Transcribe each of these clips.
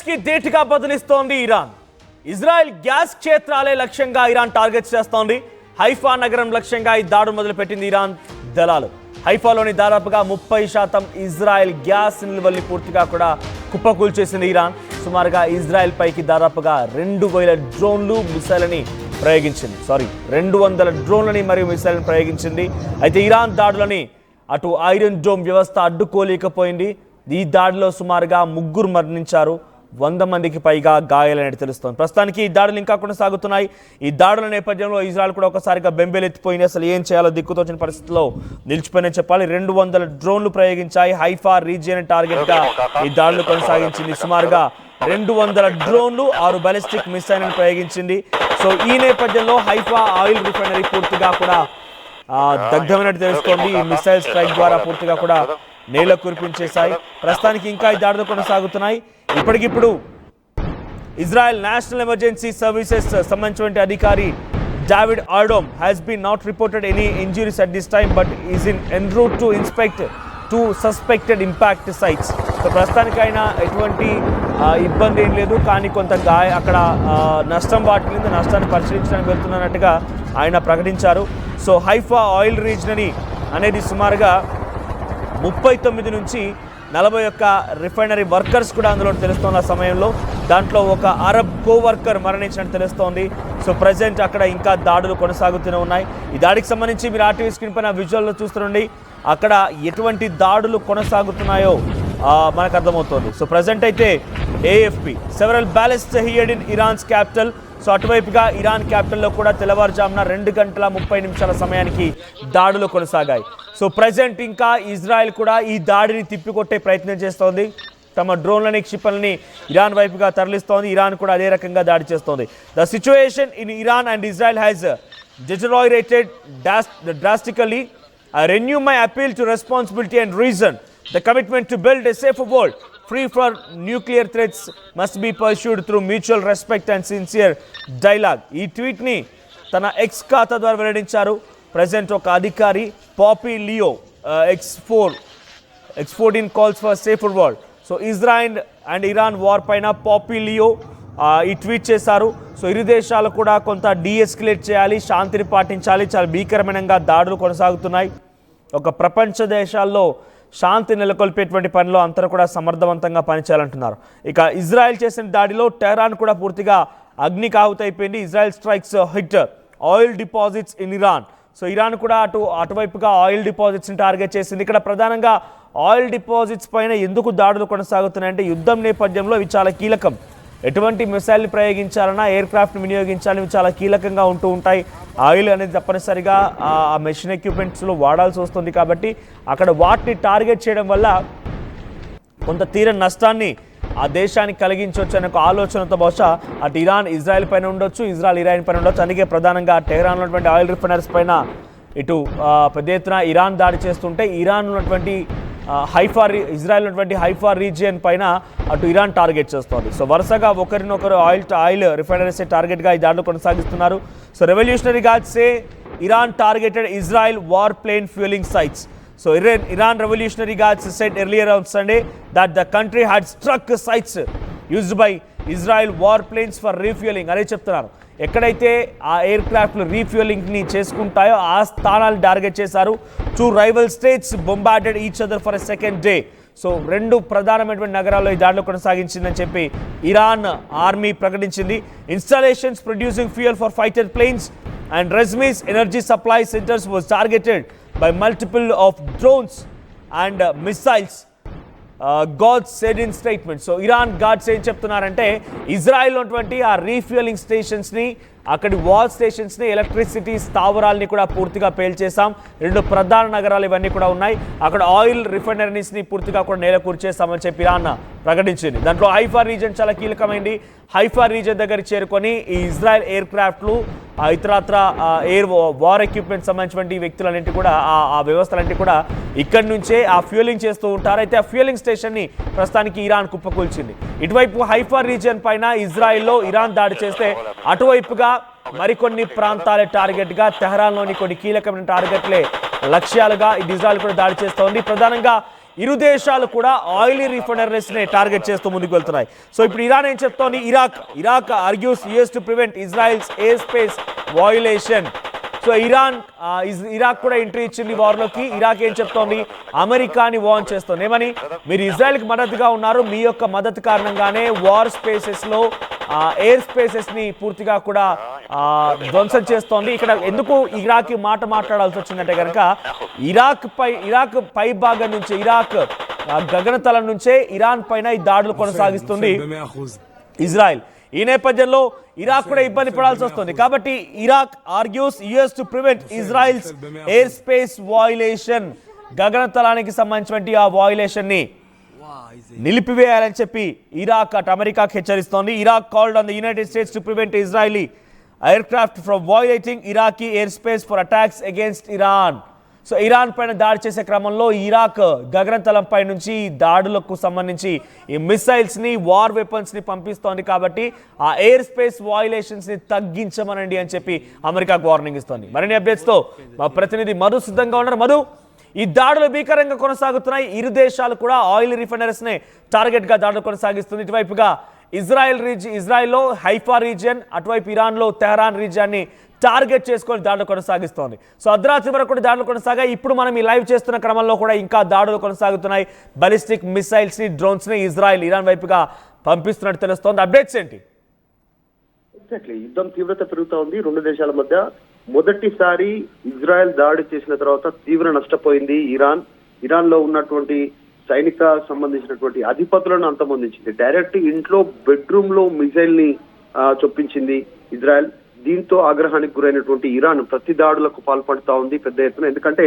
కి ధీటుగా బదులిస్తోంది Iran. Israel gas క్షేత్రాలే లక్ష్యంగా ఇరాన్ టార్గెట్ చేస్తోంది. హైఫా నగరం లక్ష్యంగా ఈ దాడులు మొదలుపెట్టింది ఇరాన్ దళాలు. హైఫాలోని దాదాపుగా 30% ఇజ్రాయెల్ గ్యాస్ నిల్వల్ని పూర్తిగా కూడా కుప్పకూల్చేసింది ఇరాన్. సుమారుగా ఇజ్రాయెల్ పైకి దాదాపుగా 200 డ్రోన్లు మిసైల్ని ప్రయోగించింది. 200 డ్రోన్లని మరియు మిసైల్ని ప్రయోగించింది. అయితే ఇరాన్ దాడులని అటు ఐరన్ డోమ్ వ్యవస్థ అడ్డుకోలేకపోయింది. ఈ దాడిలో సుమారుగా 3 మరణించారు, 100 మందికి పైగా గాయాలనేది తెలుస్తోంది. ప్రస్తుతానికి ఈ దాడులు ఇంకా కొనసాగుతున్నాయి. ఈ దాడుల నేపథ్యంలో ఇజ్రాయెల్ కూడా ఒకసారిగా బెంబేలెత్తిపోయింది. అసలు ఏం చేయాలో దిక్కుతోచిన పరిస్థితిలో నిలిచిపోయిందని చెప్పాలి. 200 డ్రోన్లు ప్రయోగించాయి. హైఫా రీజియన్ టార్గెట్గా ఈ దాడులు కొనసాగించింది. సుమారుగా 200 డ్రోన్లు, 6 బాలిస్టిక్ మిసైల్ను ప్రయోగించింది. సో ఈ నేపథ్యంలో హైఫా ఆయిల్ రిఫైనరీ పూర్తిగా కూడా దగ్ధమైనట్టు తెలుస్తోంది. ఈ మిసైల్ స్ట్రైక్ ద్వారా పూర్తిగా కూడా నేల కురిపించేశాయి. ప్రస్తుతానికి ఇంకా ఈ దాడులు కొనసాగుతున్నాయి. ఇప్పటికిప్పుడు ఇజ్రాయెల్ నేషనల్ ఎమర్జెన్సీ సర్వీసెస్ సంబంధించిన అధికారి David Adom has been not reported any injuries at this time but is en route to inspect 2 suspected impact sites. So ప్రస్తుతానికైనా ఎటువంటి ఇబ్బంది ఏం లేదు, కానీ కొంత అక్కడ నష్టం వాటిల్లింది, నష్టాన్ని పరిశీలించడానికి వెళ్తున్నట్టుగా ఆయన ప్రకటించారు. సో హైఫా ఆయిల్ రీజన్ అనేది సుమారుగా 39 నుంచి 41 రిఫైనరీ వర్కర్స్ కూడా అందులో తెలుస్తున్న సమయంలో దాంట్లో ఒక అరబ్ కోవర్కర్ మరణించినట్టు తెలుస్తోంది. సో ప్రజెంట్ అక్కడ ఇంకా దాడులు కొనసాగుతూనే ఉన్నాయి. ఈ దాడికి సంబంధించి మీరు ఆర్టీవీ స్క్రీన్ పైన విజువల్లో చూస్తుండండి. అక్కడ ఎటువంటి దాడులు కొనసాగుతున్నాయో మనకు అర్థమవుతోంది. సో ప్రజెంట్ అయితే AFP several ballistic heard in Iran's capital. So అటువైపుగా ఇరాన్ క్యాపిటల్లో కూడా తెల్లవారుజామున 2 గంటల 30 నిమిషాల సమయానికి దాడులు కొనసాగాయి. సో ప్రజెంట్ ఇంకా ఇజ్రాయెల్ కూడా ఈ దాడిని తిప్పికొట్టే ప్రయత్నం చేస్తోంది. తమ డ్రోన్లని, క్షిపణులని ఇరాన్ వైపుగా తరలిస్తోంది. ఇరాన్ కూడా అదే రకంగా దాడి చేస్తోంది. The situation in Iran and Israel has deteriorated drastically. I renew my appeal to responsibility and reason. The commitment to build a safer world free from nuclear threats must be pursued through mutual respect and sincere dialogue. ఈ ట్వీట్ని తన X ఖాతా ద్వారా వెల్లడించారు. Present ఒక అధికారి poppy Leo X14 calls for a safer world. So Israel and Iran war పైన poppy Leo ఈ tweet చేశారు. సో ఇరు దేశాలు కూడా కొంత డీఎస్కలేట్ చేయాలి, శాంతిని పాటించాలి. చాలా భీకరమైన దాడులు కొనసాగుతున్నాయి. ఒక ప్రపంచ దేశాల్లో శాంతి నెలకొల్పేటువంటి పనిలో అందరూ కూడా సమర్థవంతంగా పనిచేయాలంటున్నారు. ఇక ఇజ్రాయెల్ చేసిన దాడిలో టెహరాన్ కూడా పూర్తిగా అగ్నికి ఆహుతైపోయింది. Israel strikes hit oil deposits in Iran. So Iran కూడా అటువైపుగా ఆయిల్ డిపాజిట్స్ని టార్గెట్ చేసింది. ఇక్కడ ప్రధానంగా ఆయిల్ డిపాజిట్స్ పైన ఎందుకు దాడులు కొనసాగుతున్నాయంటే యుద్ధం నేపథ్యంలో ఇవి చాలా కీలకం. ఎటువంటి మిసైల్ని ప్రయోగించాలన్నా, ఎయిర్ క్రాఫ్ట్ని వినియోగించాలని చాలా కీలకంగా ఉంటూ ఉంటాయి. ఆయిల్ అనేది తప్పనిసరిగా ఆ మెషిన్ ఎక్విప్మెంట్స్లో వాడాల్సి వస్తుంది. కాబట్టి అక్కడ వాటిని టార్గెట్ చేయడం వల్ల కొంత తీరని నష్టాన్ని ఆ దేశానికి కలిగించవచ్చు అనే ఒక ఆలోచనతో బహుశా అటు ఇరాన్ ఇజ్రాయెల్ పైన ఉండొచ్చు, ఇజ్రాయెల్ ఇరాన్ పైన ఉండొచ్చు. అందుకే ప్రధానంగా టెహరాన్ ఉన్నటువంటి ఆయిల్ రిఫైనరీస్ పైన ఇటు పెద్ద ఎత్తున ఇరాన్ దాడి చేస్తుంటే ఇరాన్ ఉన్నటువంటి ఇజ్రాయెల్ ఉన్నటువంటి హైఫా రీజియన్ పైన అటు ఇరాన్ టార్గెట్ చేస్తోంది. సో వరుసగా ఒకరినొకరు ఆయిల్ రిఫైనరీస్ టార్గెట్గా ఈ దాడులు కొనసాగిస్తున్నారు. సో రెవల్యూషనరీ గార్డ్సే Iran targeted Israel war plane fueling sites. So Iran Revolutionary Guards said earlier on Sunday that the country had struck sites used by Israel warplanes for refueling. అనే చెప్తున్నారు. ఎక్కడైతే ఆ air క్రాఫ్ట్లు రీఫ్యూలింగ్ని చేసుకుంటాయో ఆ స్థానాలు టార్గెట్ చేశారు. 2 rival states bombarded each other for a second day. So 2 ప్రధానమైనటువంటి నగరాల్లో ఈ దాడులు కొనసాగించిందని చెప్పి ఇరాన్ ఆర్మీ ప్రకటించింది. Installations producing fuel for fighter planes and Rezmi's energy supply centers was targeted by multiple of drones and missiles. Guards said in statement. So Iran guards ఏం చెప్తున్నారంటే Israel ఉన్నటువంటి ఆ రీఫ్యూయలింగ్ స్టేషన్స్ని, అక్కడి వాల్ స్టేషన్స్ని, ఎలక్ట్రిసిటీ స్థావరాలని కూడా పూర్తిగా పేల్చేసాం. 2 ప్రధాన నగరాలు ఇవన్నీ కూడా ఉన్నాయి. అక్కడ ఆయిల్ రిఫైనరీస్ని పూర్తిగా కూడా నేల కూర్చేస్తామని చెప్పి ఇరాన్ ప్రకటించింది. దాంట్లో హైఫా రీజన్ చాలా కీలకమైంది. హైఫా రీజన్ దగ్గర చేరుకొని ఈ ఇజ్రాయెల్ ఎయిర్ క్రాఫ్ట్లు, ఇతరత్ర ఎయిర్ వార్ ఎక్విప్మెంట్ సంబంధించిన వ్యక్తులన్నింటి కూడా ఆ వ్యవస్థలన్నింటి కూడా ఇక్కడి నుంచే ఆ ఫ్యూలింగ్ చేస్తూ ఉంటారు. అయితే ఆ ఫ్యూలింగ్ స్టేషన్ని ప్రస్తుతానికి ఇరాన్ కుప్పకూల్చింది. ఇటువైపు హైఫా రీజియన్ పైన ఇజ్రాయెల్లో ఇరాన్ దాడి చేస్తే అటువైపుగా మరికొన్ని ప్రాంతాలే టార్గెట్గా, తెహరాన్లోని కొన్ని కీలకమైన టార్గెట్లే లక్ష్యాలుగా ఇజ్రాయెల్ కూడా దాడి చేస్తోంది. ప్రధానంగా ఇరు దేశాలు కూడా ఆయిలీ రిఫైనరీస్ని టార్గెట్ చేస్తూ ముందుకు వెళ్తున్నాయి. సో ఇప్పుడు ఇరాన్ ఏం చెప్తోంది, Iraq argues US to prevent Israel's air space violation. So Iraq కూడా ఎంట్రీ ఇచ్చింది వార్లోకి. ఇరాక్ ఏం చెప్తోంది, అమెరికాని వార్న్ చేస్తోంది. ఏమని, మీరు ఇజ్రాయెల్కి మద్దతుగా ఉన్నారు, మీ యొక్క మద్దతు కారణంగానే వార్ స్పేసెస్లో ఎయిర్ స్పేసెస్ని పూర్తిగా కూడా ధ్వంసం చేస్తోంది. ఇక్కడ ఎందుకు ఇరాక్ మాట మాట్లాడాల్సి వచ్చిందంటే కనుక ఇరాక్ పై భాగం నుంచి, ఇరాక్ గగనతలం నుంచే ఇరాన్ పైన ఈ దాడులు కొనసాగిస్తుంది ఇజ్రాయెల్. ఈ నేపథ్యంలో ఇరాక్ కూడా ఇబ్బంది పడాల్సి వస్తుంది. కాబట్టి Iraq argues US to prevent Israel's air space violation, గగనతలానికి సంబంధించినటువంటి ఆ వయోలేషన్ ని నిలిపివేయాలని చెప్పి ఇరాక్ అటు అమెరికాకి హెచ్చరిస్తోంది. Iraq called on the United States to prevent Israeli aircraft from violating Iraqi air space for attacks against Iran. So Iran పైన దాడి చేసే క్రమంలో ఇరాక్ గగనతలం పై నుంచి దాడులకు సంబంధించి ఈ మిసైల్స్ని, వార్ వెపన్స్ని పంపిస్తోంది. కాబట్టి ఆ ఎయిర్ స్పేస్ వయోలేషన్స్ని తగ్గించమనండి అని చెప్పి అమెరికాకు వార్నింగ్ ఇస్తోంది. మరిన్ని అప్డేట్స్తో మా ప్రతినిధి మధు సిద్ధంగా ఉన్నారు. మధు, ఈ దాడులు భీకరంగా కొనసాగుతున్నాయి. ఇరు దేశాలు కూడా ఆయిల్ రిఫైనరీస్ని టార్గెట్గా దాడులు కొనసాగిస్తుంది. ఇటువైపుగా ఇజ్రాయెల్లో హైఫా రీజియన్, అటువైపు ఇరాన్లో తెహరాన్ రీజియన్ని టార్గెట్ చేసుకొని దాడులు కొనసాగిస్తోంది. సో అర్ధరాత్రి వరకు కూడా దాడులు కొనసాగాయి. ఇప్పుడు మనం ఈ లైవ్ చేస్తున్న క్రమంలో కూడా ఇంకా దాడులు కొనసాగుతున్నాయి. బాలిస్టిక్ మిసైల్స్ని, డ్రోన్స్ని ఇరాన్ వైపుగా పంపిస్తున్నట్టు తెలుస్తోంది. అప్డేట్స్ ఏంటి? ఎగ్జాక్ట్లీ, యుద్ధం తీవ్రత పెరుగుతా ఉంది రెండు దేశాల మధ్య. మొదటిసారి ఇజ్రాయెల్ దాడి చేసిన తర్వాత తీవ్ర నష్టపోయింది ఇరాన్ లో ఉన్నటువంటి సైనిక సంబంధించినటువంటి అధిపతులను అంతమొందించింది. డైరెక్ట్ ఇంట్లో బెడ్రూమ్ లో మిసైల్ ని చొప్పించింది ఇజ్రాయెల్. దీంతో ఆగ్రహానికి గురైనటువంటి ఇరాన్ ప్రతి దాడులకు పాల్పడుతా ఉంది పెద్ద ఎత్తున. ఎందుకంటే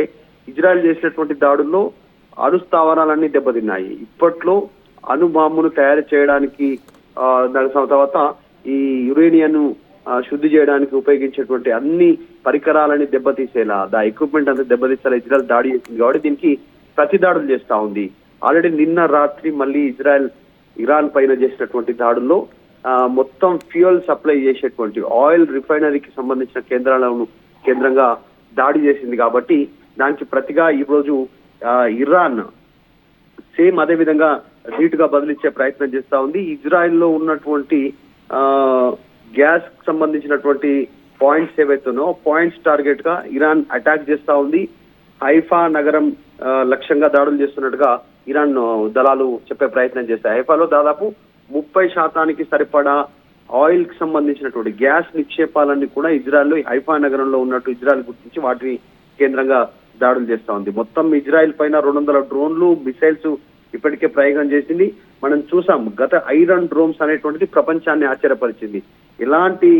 ఇజ్రాయెల్ చేసినటువంటి దాడుల్లో అణుస్థావరాలన్నీ దెబ్బతిన్నాయి. ఇప్పట్లో అణుబాంబును తయారు చేయడానికి దాని తర్వాత ఈ యురేనియన్ శుద్ధి చేయడానికి ఉపయోగించేటువంటి అన్ని పరికరాలని దెబ్బతీసేలా, ఎక్విప్మెంట్ అంతా దెబ్బతీసేలా ఇజ్రాయెల్ దాడి చేసింది. కాబట్టి దీనికి ప్రతి దాడులు చేస్తా ఉంది. ఆల్రెడీ నిన్న రాత్రి మళ్ళీ ఇరాన్ పైన చేసినటువంటి దాడుల్లో మొత్తం ఫ్యూయల్ సప్లై చేసేటువంటి ఆయిల్ రిఫైనరీకి సంబంధించిన కేంద్రంగా దాడి చేసింది. కాబట్టి దానికి ప్రతిగా ఈ రోజు ఇరాన్ సేమ్ అదే విధంగా ధీటుగా బదిలిచ్చే ప్రయత్నం చేస్తా ఉంది. ఇజ్రాయెల్లో ఉన్నటువంటి గ్యాస్ సంబంధించినటువంటి పాయింట్స్ ఏవైతున్నాయో పాయింట్స్ టార్గెట్ గా ఇరాన్ అటాక్ చేస్తా ఉంది. హైఫా నగరం లక్ష్యంగా దాడులు చేస్తున్నట్టుగా ఇరాన్ దళాలు చెప్పే ప్రయత్నం చేస్తాయి. హైఫాలో దాదాపు 30% సరిపడా ఆయిల్ కి సంబంధించినటువంటి గ్యాస్ నిక్షేపాలన్నీ కూడా ఇజ్రాయెల్లో హైఫా నగరంలో ఉన్నట్టు ఇజ్రాయెల్ గుర్తించి వాటిని కేంద్రంగా దాడులు చేస్తా ఉంది. మొత్తం ఇజ్రాయెల్ పైన 200 డ్రోన్లు, మిసైల్స్ ఇప్పటికే ప్రయోగం చేసింది. మనం చూసాం గత ఐరన్ డ్రోమ్స్ అనేటువంటిది ప్రపంచాన్ని ఆశ్చర్యపరిచింది. ఎలాంటి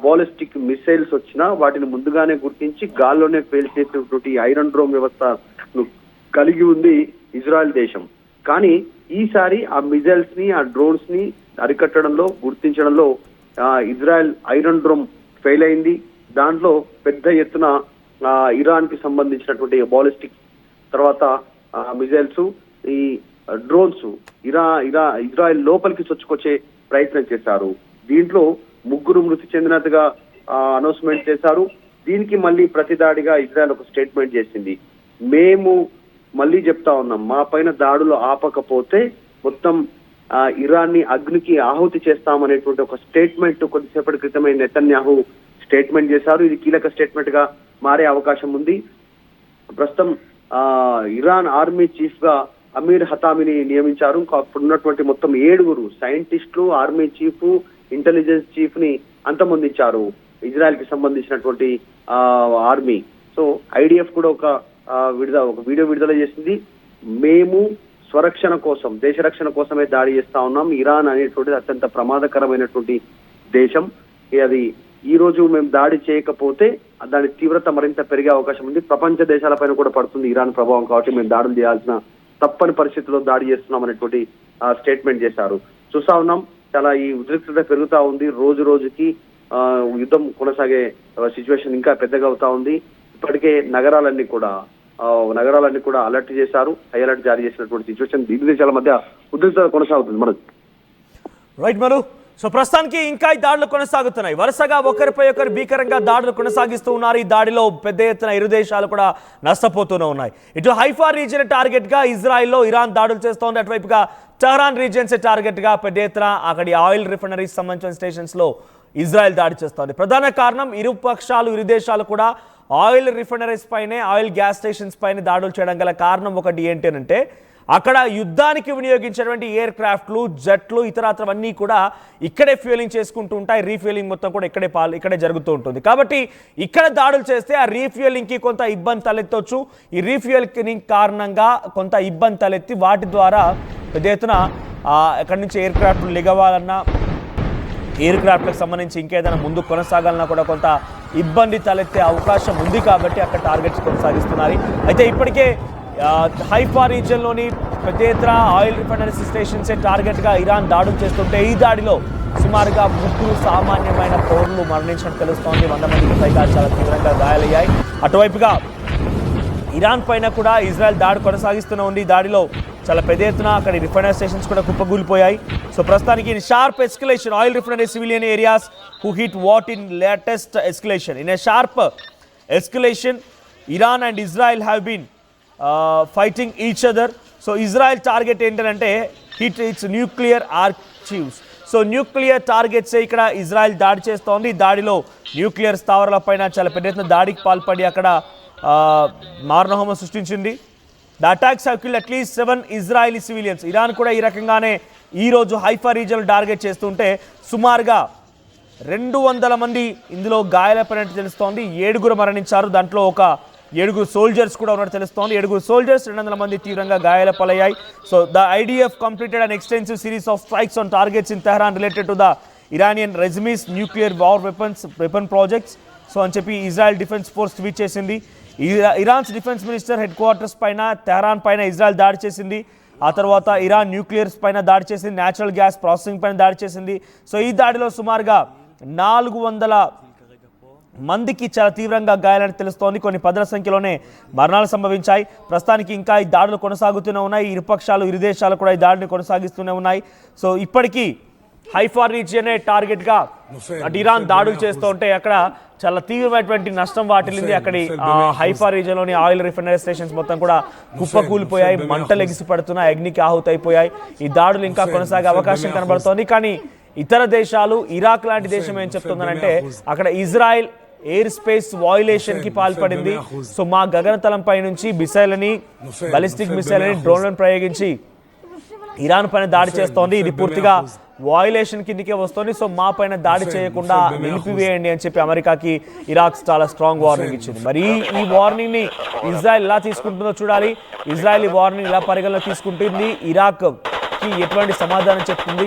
బాలిస్టిక్ మిసైల్స్ వచ్చినా వాటిని ముందుగానే గుర్తించి గాల్లోనే పేల్చేసేటువంటి ఐరన్ డ్రోమ్ వ్యవస్థను కలిగి ఉంది ఇజ్రాయెల్ దేశం. కానీ ఈసారి ఆ మిసైల్స్ ని, ఆ డ్రోన్స్ ని అరికట్టడంలో, గుర్తించడంలో ఇజ్రాయెల్ ఐరన్ డ్రోమ్ ఫెయిల్ అయింది. దాంట్లో పెద్ద ఎత్తున ఇరాన్ కి సంబంధించినటువంటి బాలిస్టిక్ తర్వాత మిసైల్స్, ఈ డ్రోన్స్ ఇజ్రాయెల్ లోపలికి చొచ్చుకొచ్చే ప్రయత్నం చేశారు. దీంట్లో 3 మృతి చెందినట్టుగా అనౌన్స్మెంట్ చేశారు. దీనికి మళ్ళీ ప్రతిదాడిగా ఇజ్రాయెల్ ఒక స్టేట్మెంట్ చేసింది. మేము మళ్ళీ చెప్తా ఉన్నాం, మా పైన దాడులు ఆపకపోతే మొత్తం ఇరాన్ ని అగ్నికి ఆహుతి చేస్తామనేటువంటి ఒక స్టేట్మెంట్ కొద్దిసేపటి క్రితమే నెతన్యాహు స్టేట్మెంట్ చేశారు. ఇది కీలక స్టేట్మెంట్ గా మారే అవకాశం ఉంది. ప్రస్తుతం ఇరాన్ ఆర్మీ చీఫ్ గా అమీర్ హతామిని నియమించారు. అప్పుడున్నటువంటి మొత్తం 7 సైంటిస్టులు, ఆర్మీ చీఫ్, ఇంటెలిజెన్స్ చీఫ్ ని అంతమొందించారు ఇజ్రాయెల్ కి సంబంధించినటువంటి ఆర్మీ. సో ఐడిఎఫ్ కూడా ఒక వీడియో విడుదల చేసింది. మేము స్వరక్షణ కోసం, దేశ రక్షణ కోసమే దాడి చేస్తా ఉన్నాం. ఇరాన్ అనేటువంటిది అత్యంత ప్రమాదకరమైనటువంటి దేశం. అది ఈ రోజు మేము దాడి చేయకపోతే దాని తీవ్రత మరింత పెరిగే అవకాశం ఉంది. ప్రపంచ దేశాలపైన కూడా పడుతుంది ఇరాన్ ప్రభావం. కాబట్టి మేము దాడులు చేయాల్సిన తప్పని పరిస్థితుల్లో దాడి చేస్తున్నాం అనేటువంటి స్టేట్మెంట్ చేశారు. చూస్తా ఉన్నాం, చాలా ఈ ఉద్రిక్తత పెరుగుతా ఉంది. రోజు రోజుకి యుద్ధం కొనసాగే సిచ్యువేషన్ ఇంకా పెద్దగా అవుతా ఉంది. ఇప్పటికే నగరాలన్నీ కూడా అలర్ట్ చేశారు. హై అలర్ట్ జారీ చేసినటువంటి సిచ్యువేషన్ ఇరు దేశాల మధ్య ఉద్రిక్తత కొనసాగుతుంది. రైట్ మరు. సో ప్రస్తుతానికి ఇంకా ఈ దాడులు కొనసాగుతున్నాయి. వరుసగా ఒకరిపై ఒకరు భీకరంగా దాడులు కొనసాగిస్తూ ఉన్నారు. ఈ దాడిలో పెద్ద ఎత్తున ఇరు దేశాలు కూడా నష్టపోతూనే ఉన్నాయి. ఇటు హైఫా రీజియన్ టార్గెట్ గా ఇజ్రాయెల్లో ఇరాన్ దాడులు చేస్తోంది. అటువైపుగా టెహరాన్ రీజియన్స్ టార్గెట్ గా పెద్ద ఎత్తున అక్కడి ఆయిల్ రిఫైనరీస్ సంబంధించిన స్టేషన్స్ లో ఇజ్రాయెల్ దాడి చేస్తోంది. ప్రధాన కారణం ఇరు దేశాలు కూడా ఆయిల్ రిఫైనరీస్ పైనే, ఆయిల్ గ్యాస్ స్టేషన్స్ పైన దాడులు చేయడం గల కారణం ఒకటి ఏంటంటే అక్కడ యుద్ధానికి వినియోగించేటువంటి ఎయిర్ క్రాఫ్ట్లు, జట్లు, ఇతరత్రవన్నీ కూడా ఇక్కడే ఫ్యూయలింగ్ చేసుకుంటూ ఉంటాయి. రీఫ్యూయలింగ్ మొత్తం కూడా ఇక్కడే జరుగుతూ ఉంటుంది. కాబట్టి ఇక్కడ దాడులు చేస్తే ఆ రీఫ్యూయలింగ్కి కొంత ఇబ్బంది తలెత్తవచ్చు. ఈ రీఫ్యూయలింగ్ కారణంగా కొంత ఇబ్బంది తలెత్తి వాటి ద్వారా పెద్ద ఎత్తున ఎక్కడి నుంచి ఎయిర్ క్రాఫ్ట్లు లిగవాలన్నా, ఎయిర్ క్రాఫ్ట్లకు సంబంధించి ఇంకేదైనా ముందు కొనసాగాలన్నా కూడా కొంత ఇబ్బంది తలెత్తే అవకాశం ఉంది. కాబట్టి అక్కడ టార్గెట్స్ కొనసాగిస్తున్నారు. అయితే ఇప్పటికే హైఫా రీజియన్లోని పెద్ద ఎత్తున ఆయిల్ రిఫైనరీ స్టేషన్సే టార్గెట్గా ఇరాన్ దాడులు చేస్తుంటే ఈ దాడిలో సుమారుగా 3 సామాన్యమైన పౌరులు మరణించినట్టు తెలుస్తోంది. 100 మందికి పైగా చాలా తీవ్రంగా గాయాలయ్యాయి. అటువైపుగా ఇరాన్ పైన కూడా ఇజ్రాయెల్ దాడి కొనసాగిస్తూనే ఉంది. ఈ దాడిలో చాలా పెద్ద ఎత్తున అక్కడ రిఫైనరీ స్టేషన్స్ కూడా కుప్పగూలిపోయాయి. సో ప్రస్తుతానికి in sharp escalation oil refinery civilian areas who hit what in latest escalation. In a sharp escalation Iran and Israel have been fighting each other. So Israel target ఏంటంటే hit its nuclear archives. So nuclear targets ఇక్కడ Israel దాడి చేస్తోంది. ఈ దాడిలో nuclear స్థావరాలపైన చాలా పెద్ద ఎత్తున దాడికి పాల్పడి అక్కడ మారణహోమం సృష్టించింది. The attacks have killed at least 7 Israeli civilians. Iran కూడా ఈ రకంగానే ఈరోజు హైఫా రీజియన్ టార్గెట్ చేస్తుంటే సుమారుగా 200 మంది ఇందులో గాయాలపడినట్టు తెలుస్తోంది. 7 మరణించారు. దాంట్లో ఒక 7 సోల్జర్స్ కూడా ఉన్నట్టు తెలుస్తోంది. 7 సోల్జర్స్, 200 మంది తీవ్రంగా గాయాల పాలయ్యాయి. So the IDF completed an extensive series of strikes on targets in Tehran related to the Iranian regime's nuclear war weapon projects. So అని చెప్పి ఇజ్రాయెల్ డిఫెన్స్ ఫోర్స్ ట్వీట్ చేసింది. Iran's defence minister headquarters పైన, Tehran పైన Israel దాడి చేసింది. ఆ తర్వాత Iran న్యూక్లియర్స్ పైన దాడి చేసింది, న్యాచురల్ గ్యాస్ ప్రాసెసింగ్ పైన దాడి చేసింది. సో ఈ దాడిలో సుమారుగా 400 మందికి చాలా తీవ్రంగా గాయాలని తెలుస్తోంది. కొన్ని 10ల సంఖ్యలోనే మరణాలు సంభవించాయి. ప్రస్తుతానికి ఇంకా ఈ దాడులు కొనసాగుతూనే ఉన్నాయి. ఇరు దేశాలు కూడా ఈ దాడిని కొనసాగిస్తూనే ఉన్నాయి. సో ఇప్పటికీ హైఫా రీజియనే టార్గెట్గా అటు ఇరాన్ దాడులు చేస్తూ ఉంటే అక్కడ చాలా తీవ్రమైనటువంటి నష్టం వాటిల్లింది. అక్కడి హైఫా రీజియన్లోని ఆయిల్ రిఫైనరీ స్టేషన్స్ మొత్తం కూడా కుప్పకూలిపోయాయి, మంటలు ఎగిసి పడుతున్నాయి, అగ్నికి ఆహుతైపోయాయి. ఈ దాడులు ఇంకా కొనసాగే అవకాశం కనబడుతోంది. కానీ ఇతర దేశాలు, ఇరాక్ లాంటి దేశం ఏం చెప్తుందంటే అక్కడ ఇజ్రాయెల్ ఎయిర్ స్పేస్ వాయులేషన్ కి పాల్పడింది. సో మా గగనతలం పై నుంచి మిసైల్ని, బాలిస్టిక్ మిసైల్ని, డ్రోన్లను ప్రయోగించి ఇరాన్ పైన దాడి చేస్తోంది. ఇది పూర్తిగా వాయులేషన్ కిందకే వస్తుంది. సో మా పైన దాడి చేయకుండా నిలిపివేయండి అని చెప్పి అమెరికాకి ఇరాక్ చాలా స్ట్రాంగ్ వార్నింగ్ ఇచ్చింది. మరి ఈ వార్నింగ్ ని ఇజ్రాయెల్ ఎలా తీసుకుంటుందో చూడాలి. ఇజ్రాయెల్ ఈ వార్నింగ్ ఎలా పరిగణలో తీసుకుంటుంది, ఇరాక్ కి ఎటువంటి సమాధానం చెప్తుంది,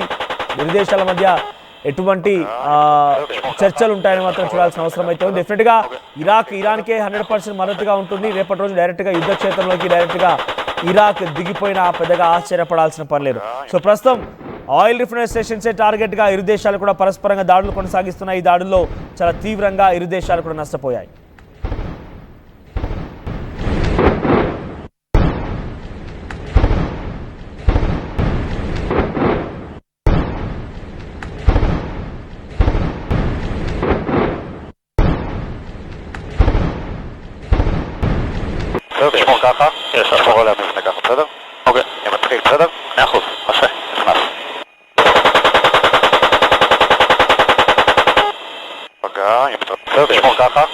ఇరు దేశాల మధ్య ఎటువంటి చర్చలు ఉంటాయని మాత్రం చూడాల్సిన అవసరం అయితే ఉంది. డెఫినెట్గా ఇరాన్కే 100% మద్దతుగా ఉంటుంది. రేపటి రోజు డైరెక్ట్గా యుద్ధ క్షేత్రంలోకి డైరెక్ట్గా ఇరాక్ దిగిపోయినా పెద్దగా ఆశ్చర్యపడాల్సిన పని లేదు. సో ప్రస్తుతం ఆయిల్ రిఫైనరీ స్టేషన్సే టార్గెట్గా ఇరు దేశాలు కూడా పరస్పరంగా దాడులు కొనసాగిస్తున్నాయి. ఈ దాడుల్లో చాలా తీవ్రంగా ఇరు దేశాలు కూడా నష్టపోయాయి. שמור ככה, שמור עליה מבנה ככה, בסדר? אוקיי, אני מתחיל, בסדר? 100%, עושה, נכנס. פגע, בסדר, שמור ככה.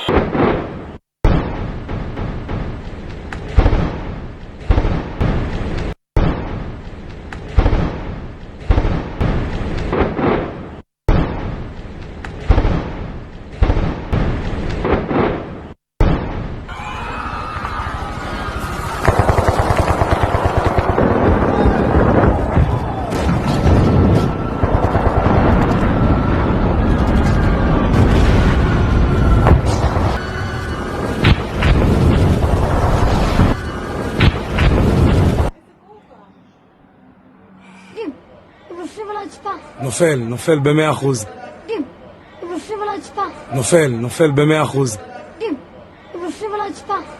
נופל ב-100%. נופל ב-100%.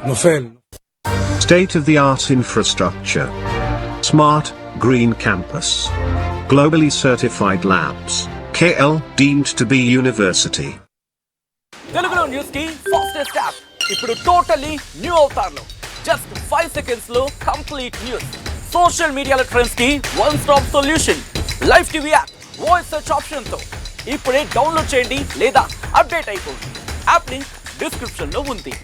נופל. State-of-the-art infrastructure. Smart, green campus. Globally certified labs. KL deemed to be university. తెలుగులో న్యూస్ కి ఫాస్టెస్ట్ యాప్ ఇప్పుడు టోటల్లీ న్యూ అవతార్లో జస్ట్ 5 seconds లో కంప్లీట్ న్యూస్. సోషల్ మీడియాలో ట్రెండ్స్ కి one stop solution. Live TV app voice search option తో ఇప్పుడే download చేయండి లేదా అప్డేట్ అయిపోండి. యాప్ లింక్ డిస్క్రిప్షన్ లో ఉంది.